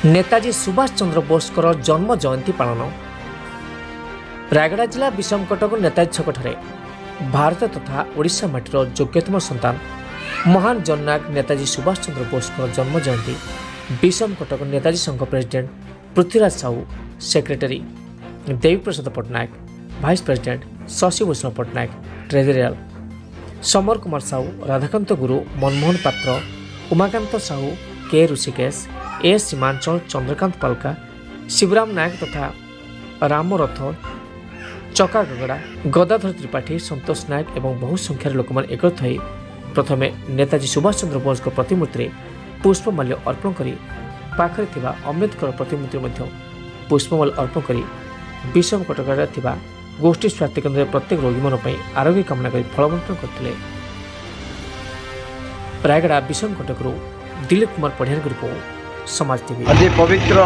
नेताजी सुभाष चंद्र बोस जन्म जयंती पालन। रायगड़ा जिला विषमकटक नेताजी छकठारे भारत तथा ओडिशा माटीर योग्यतम सन्तान महान जननायक नेताजी सुभाष चंद्र बोस जन्म जयंती Bishamcuttack Netaji Sangha president Prithviraj Sahu, secretary Debiprasad Pattanayak, vice president Shashibhushan Pattanayak, treasurer Samar Kumar Sahu, Radhakanta Guru, Manmohan पात्र, उमाकांत साहू, के ऋषिकेश, ए सीमांचल, चंद्रकांत पालका, शिवराम नायक तथा रामरथ चका गगड़ा, गदाधर त्रिपाठी, संतोष नायक एवं बहु संख्यार लोक एकत्रित होई प्रथमे नेताजी सुभाष चंद्र बोस प्रतिमूर्ति पुष्पमाल्य अर्पण करी पाखरे थिबा अम्बेडकर प्रतिमूर्ति मध्य पुष्पमाल्य अर्पण करी विषमकटकरे थिबा गोष्ठी स्वास्थ्य केन्द्र प्रत्येक रोगी मन आरोग्य कामना कर फल बंटन करते। रायगड़ा विषमकटकरू दिलीप कुमार पढ़िया रिपोर्ट समाज टीवी। आज पवित्र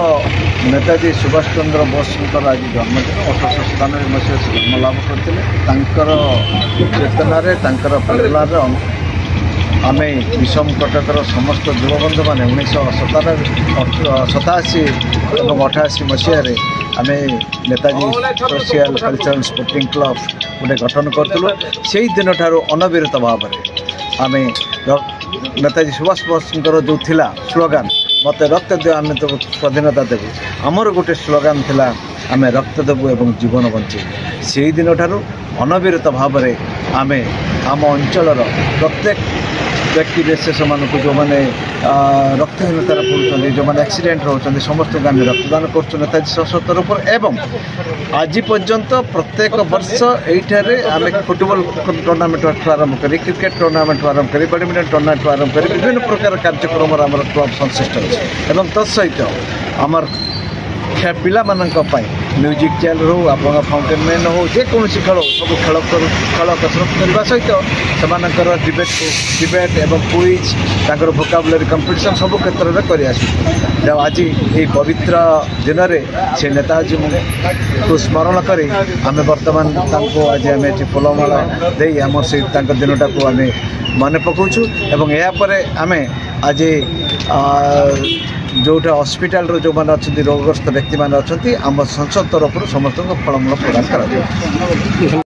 नेताजी सुभाष चंद्र बोस आज जन्मदिन 1897 मसीह जन्म लाभ करते। चेतनार परिवार आम विषमकटकर समस्त युवबंधु मैंने 1987 और 88 मसीह आम Netaji social cultural sporting club गोटे गठन करूँ। से दिन ठार अनविरत भाव आम नेताजी सुभाष बोस जो थिला स्लोगान मत रक्त दियो आम तो स्वाधीनता देवु, आमर गोटे स्लोगान थिला आम रक्त देवु एवं जीवन बंचे। से दिन ठार अनविरत भाव आम आम अंचल प्रत्येक व्यक्ति विशेष मानक जो मैंने रक्तहीनतार पड़ुं, जो मैंने एक्सीडेंट रोचते समस्त आम रक्तदान कर नेताजी संस्था तरफ। एवं आज पर्यंत प्रत्येक वर्ष ये आम फुटबॉल टूर्नामेंट आरंभ कर क्रिकेट टूर्नामेंट आरंभ कर बैडमिंटन टूर्नामेंट आरंभ कर विभिन्न प्रकार कार्यक्रम आम क्लब संश्लिष्ट अच्छे। तत्सहित आमर पिला म्यूजिक चैनल हो आप फाउंटेन मैन हो जेकोसी खेल सब खेल कसरत करने सहित डिबेट एवं क्विज तांकर वोकाबुलरी कंपटीशन सब क्षेत्र में कर आज ये पवित्र दिन में से नेताजी को स्मरण कर आम बर्तमान आज आम ये फुलमाला दे आम से दिनटा को आम मन पकाचु। यापर आम आज जोटा हस्पिटाल जो मैंने अच्छा रोगग्रस्त व्यक्ति मैंने अच्छा आम संसद तरफ समस्त फलमूल प्रदान कर।